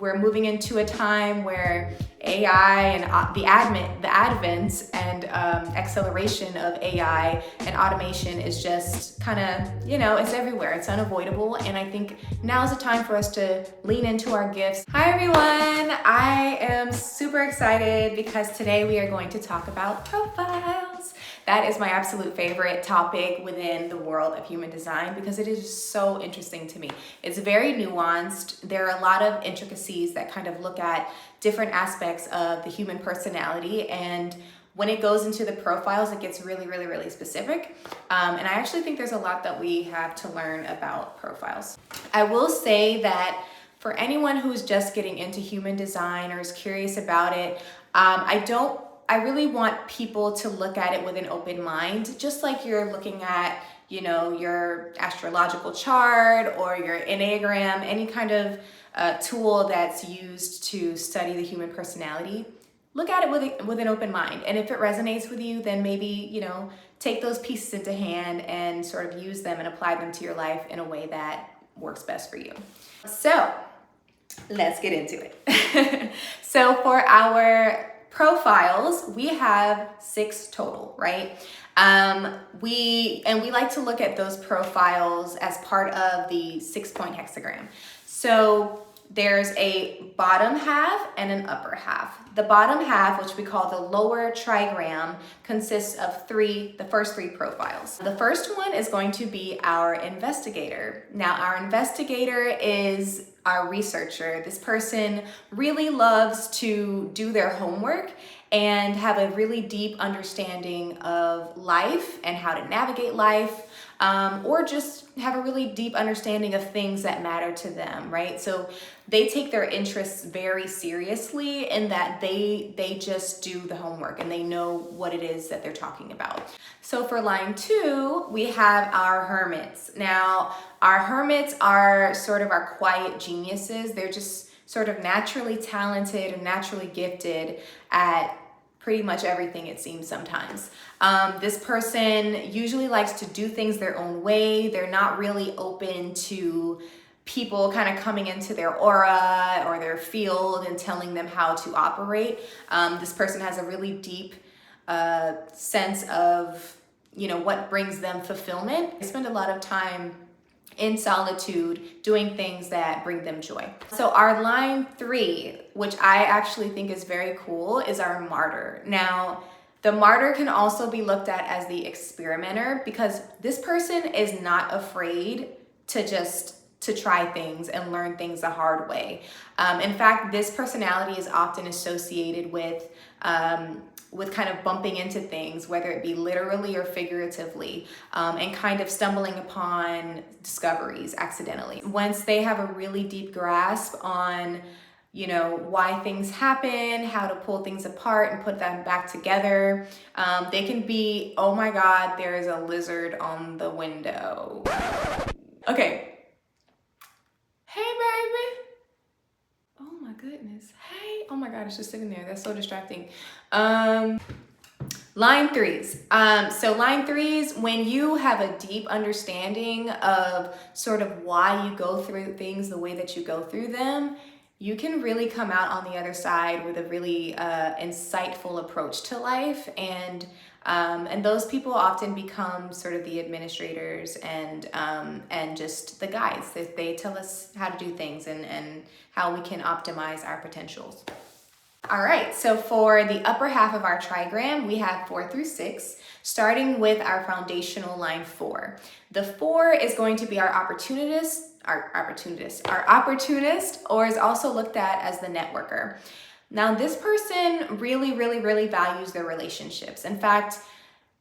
We're moving into a time where AI and the advent and acceleration of AI and automation is just kind of, it's everywhere. It's unavoidable. And I think now's the time for us to lean into our gifts. Hi, everyone. I am super excited because today we are going to talk about profiles. That is my absolute favorite topic within the world of human design because it is so interesting to me. It's very nuanced. There are a lot of intricacies that kind of look at different aspects of the human personality, and when it goes into the profiles, it gets really, really, really specific. And I actually think there's a lot that we have to learn about profiles. I will say that for anyone who's just getting into human design or is curious about it, I really want people to look at it with an open mind, just like you're looking at, your astrological chart or your Enneagram, any kind of tool that's used to study the human personality. Look at it with an open mind. And if it resonates with you, then maybe, take those pieces into hand and sort of use them and apply them to your life in a way that works best for you. So let's get into it. So for our profiles, we have 6 total, right? We like to look at those profiles as part of the 6-point hexagram. So there's a bottom half and an upper half. The bottom half, which we call the lower trigram, consists of the first 3 profiles. The first one is going to be our investigator. Now, our investigator is our researcher. This person really loves to do their homework and have a really deep understanding of life and how to navigate life, or just have a really deep understanding of things that matter to them, right? So they take their interests very seriously in that they just do the homework and they know what it is that they're talking about. So for line 2, we have our hermits. Now, our hermits are sort of our quiet geniuses. They're just sort of naturally talented and naturally gifted at pretty much everything, it seems sometimes. This person usually likes to do things their own way. They're not really open to people kind of coming into their aura or their field and telling them how to operate. This person has a really deep sense of, what brings them fulfillment. They spend a lot of time in solitude doing things that bring them joy. So our line 3, which I actually think is very cool, is our martyr. Now, the martyr can also be looked at as the experimenter because this person is not afraid to try things and learn things the hard way. In fact, this personality is often associated with kind of bumping into things, whether it be literally or figuratively, and kind of stumbling upon discoveries accidentally. Once they have a really deep grasp on, why things happen, how to pull things apart and put them back together, they can be, oh my God, there is a lizard on the window. Okay. Hey, baby. Oh my goodness. Hey. Oh my God, it's just sitting there. That's so distracting. Line 3s. So line 3s, when you have a deep understanding of sort of why you go through things the way that you go through them, you can really come out on the other side with a really insightful approach to life. And those people often become sort of the administrators and just the guides. They tell us how to do things and how we can optimize our potentials. All right, so for the upper half of our trigram, we have 4 through 6, starting with our foundational line 4. The 4 is going to be our opportunist, or is also looked at as the networker. Now, this person really, really, really values their relationships. In fact,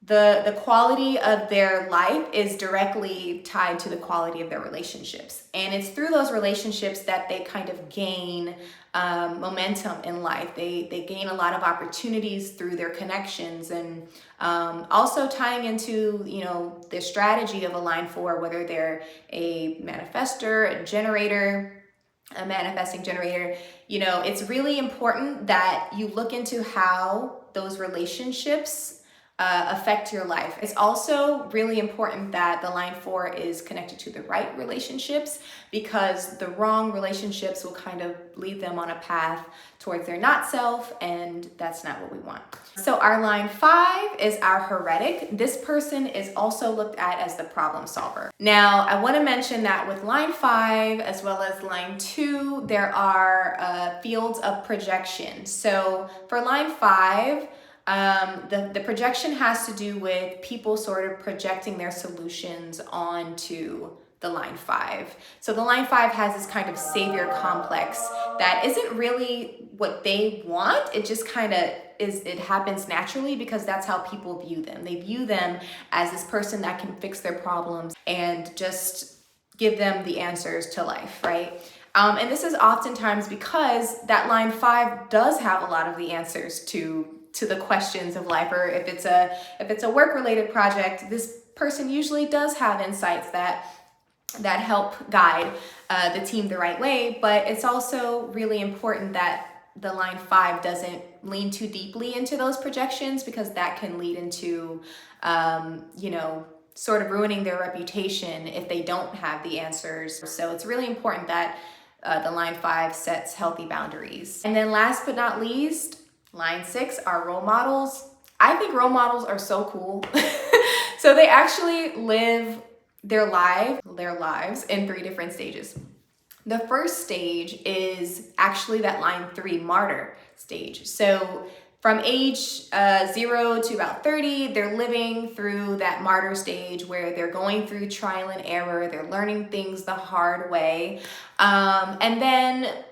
the quality of their life is directly tied to the quality of their relationships. And it's through those relationships that they kind of gain momentum in life. They gain a lot of opportunities through their connections, and also tying into, the strategy of a line 4, whether they're a manifestor, a manifesting generator, it's really important that you look into how those relationships affect your life. It's also really important that the line 4 is connected to the right relationships, because the wrong relationships will kind of lead them on a path towards their not self, and that's not what we want. So our line 5 is our heretic. This person is also looked at as the problem solver. Now, I want to mention that with line 5 as well as line 2, there are fields of projection. So for line 5, the projection has to do with people sort of projecting their solutions onto the line 5. So the line 5 has this kind of savior complex that isn't really what they want. It just kind of is, it happens naturally because that's how people view them. They view them as this person that can fix their problems and just give them the answers to life, right? And this is oftentimes because that line 5 does have a lot of the answers to the questions of life, or if it's a work-related project, this person usually does have insights that help guide the team the right way. But it's also really important that the line 5 doesn't lean too deeply into those projections, because that can lead into sort of ruining their reputation if they don't have the answers. So it's really important that the line 5 sets healthy boundaries. And then last but not least, line 6 are role models. I think role models are so cool. So they actually live their lives in 3 different stages. The first stage is actually that line 3 martyr stage. So from age 0 to about 30, they're living through that martyr stage where they're going through trial and error. They're learning things the hard way. And then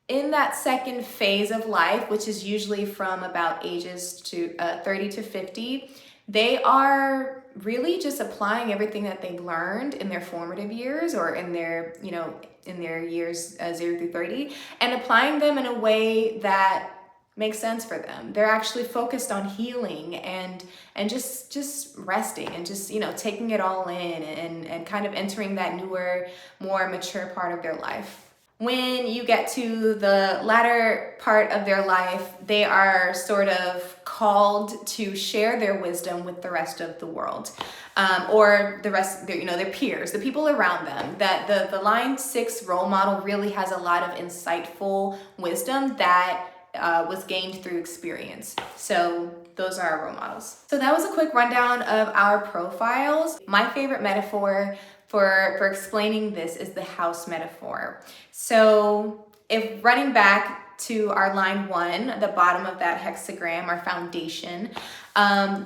in that second phase of life, which is usually from about ages to 30 to 50, they are really just applying everything that they learned in their formative years, or in their, in their years 0 through 30, and applying them in a way that makes sense for them. They're actually focused on healing and just resting and just, taking it all in and kind of entering that newer, more mature part of their life. When you get to the latter part of their life, they are sort of called to share their wisdom with the rest of the world, or the rest, their peers, the people around them. That the line 6 role model really has a lot of insightful wisdom that was gained through experience. So those are our role models. So that was a quick rundown of our profiles. My favorite metaphor for explaining this is the house metaphor. So if running back to our line 1, the bottom of that hexagram, our foundation,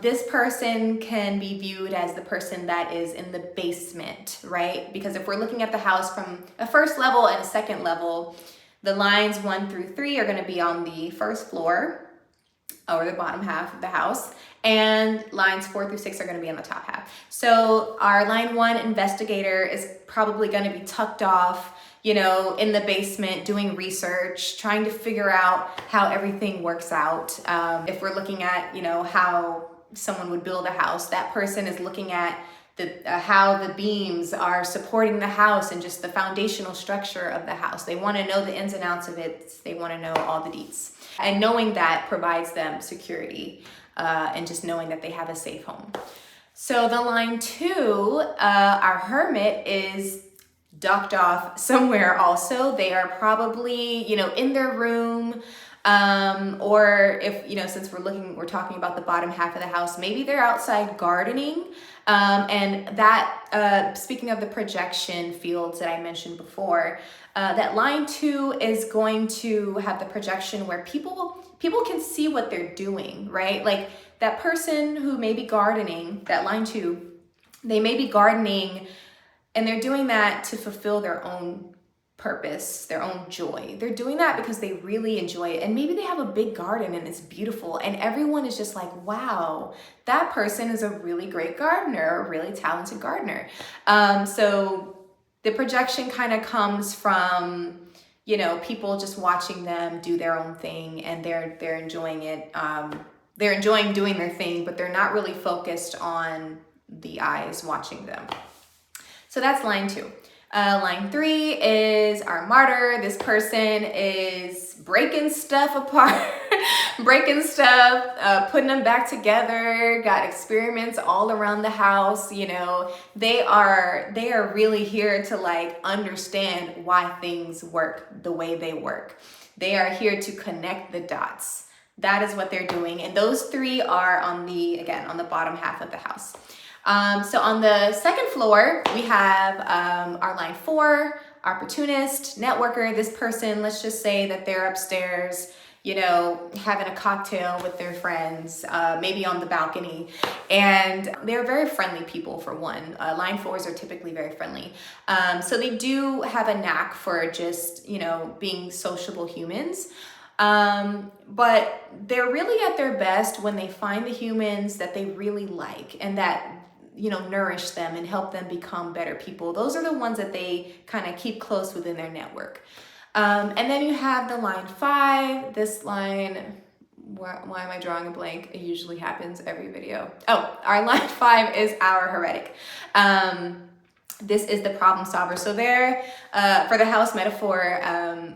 this person can be viewed as the person that is in the basement, right? Because if we're looking at the house from a first level and a second level, the lines 1 through 3 are going to be on the first floor, or the bottom half of the house, and lines 4 through 6 are going to be on the top half. So our line 1 investigator is probably going to be tucked off, in the basement, doing research, trying to figure out how everything works out. If we're looking at, how someone would build a house, that person is looking at how the beams are supporting the house and just the foundational structure of the house. They want to know the ins and outs of it. They want to know all the deets. And knowing that provides them security, and just knowing that they have a safe home. So the line 2, our hermit, is docked off somewhere also. They are probably, in their room, or if, since we're talking about the bottom half of the house, maybe they're outside gardening. And that, speaking of the projection fields that I mentioned before, that line 2 is going to have the projection where people can see what they're doing, right? Like that person who may be gardening, that line 2, they may be gardening and they're doing that to fulfill their own purpose, their own joy. They're doing that because they really enjoy it. And maybe they have a big garden and it's beautiful and everyone is just like, wow, that person is a really great gardener, a really talented gardener. So the projection kind of comes from, people just watching them do their own thing, and they're enjoying it. They're enjoying doing their thing, but they're not really focused on the eyes watching them. So that's line 2. Line 3 is our martyr. This person is breaking stuff apart. breaking stuff, putting them back together, got experiments all around the house. You know, they are really here to like understand why things work the way they work. They are here to connect the dots. That is what they're doing. And those three are on the bottom half of the house. So on the second floor, we have our line 4, Opportunist, networker. This person, let's just say that they're upstairs, you know, having a cocktail with their friends, maybe on the balcony. And they're very friendly people, for one. Line 4s are typically very friendly. So they do have a knack for just, you know, being sociable humans. But they're really at their best when they find the humans that they really like and that, you know, nourish them and help them become better people. Those are the ones that they kind of keep close within their network. And then you have the line 5. This line, why am I drawing a blank? It usually happens every video. Oh, our line 5 is our Heretic. This is the problem solver. So there, for the house metaphor,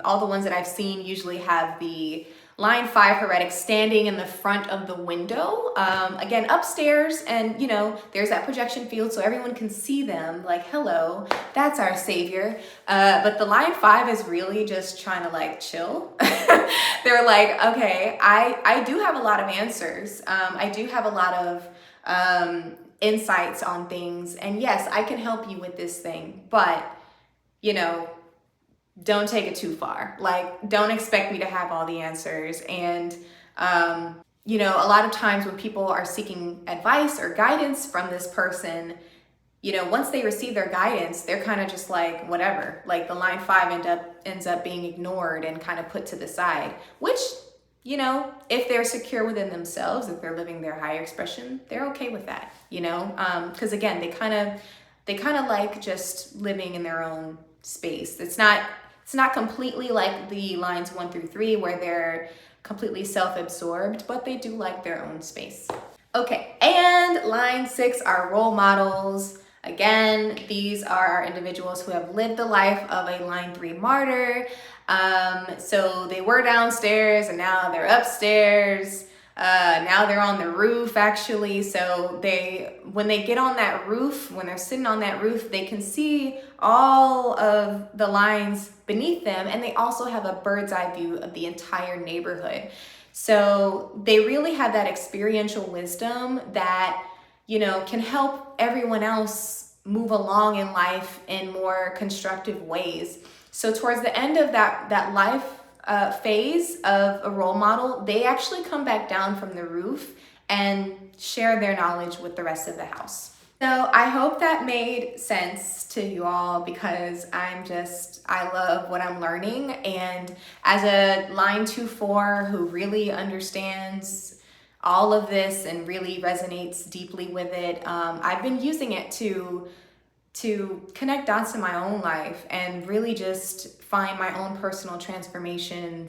all the ones that I've seen usually have the line 5 Heretic standing in the front of the window, again, upstairs, and you know, there's that projection field so everyone can see them, like, hello, that's our savior. But the line 5 is really just trying to like chill. They're like, okay, I do have a lot of answers. I do have a lot of insights on things, and yes, I can help you with this thing, but you know, don't take it too far. Like, don't expect me to have all the answers. And, you know, a lot of times when people are seeking advice or guidance from this person, you know, once they receive their guidance, they're kind of just like, whatever. Like the line 5 ends up being ignored and kind of put to the side, which, you know, if they're secure within themselves, if they're living their higher expression, they're okay with that, you know? Because again, they kind of like just living in their own space. It's not completely like the lines 1 through 3 where they're completely self-absorbed, but they do like their own space. Okay, and line 6 are role models. Again, these are our individuals who have lived the life of a line 3 martyr. So they were downstairs and now they're upstairs. Now they're on the roof, actually. So when they get on that roof, when they're sitting on that roof, they can see all of the lines beneath them, and they also have a bird's eye view of the entire neighborhood. So they really have that experiential wisdom that, you know, can help everyone else move along in life in more constructive ways. So towards the end of that life phase of a role model, they actually come back down from the roof and share their knowledge with the rest of the house. So I hope that made sense to you all, because I love what I'm learning. And as a line 2-4 who really understands all of this and really resonates deeply with it, I've been using it to connect dots in my own life and really just find my own personal transformation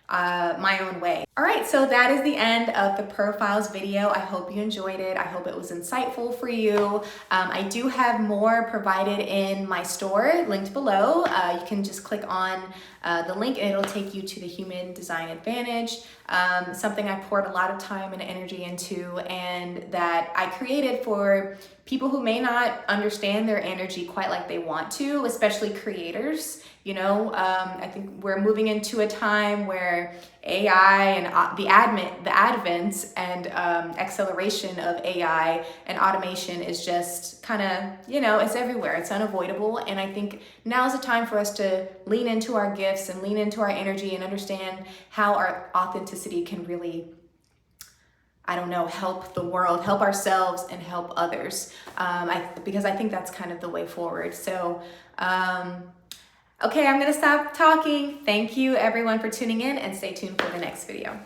my own way. All right, so that is the end of the profiles video. I hope you enjoyed it. I hope it was insightful for you. I do have more provided in my store, linked below. You can just click on the link and it'll take you to the Human Design Advantage, something I poured a lot of time and energy into, and that I created for people who may not understand their energy quite like they want to, especially creators. You know, I think we're moving into a time where AI and the advent and acceleration of AI and automation is just kind of, you know, it's everywhere. It's unavoidable. And I think now is the time for us to lean into our gifts and lean into our energy and understand how our authenticity can really, I don't know, help the world, help ourselves, and help others. Because I think that's kind of the way forward. So, okay, I'm gonna stop talking. Thank you everyone for tuning in, and stay tuned for the next video.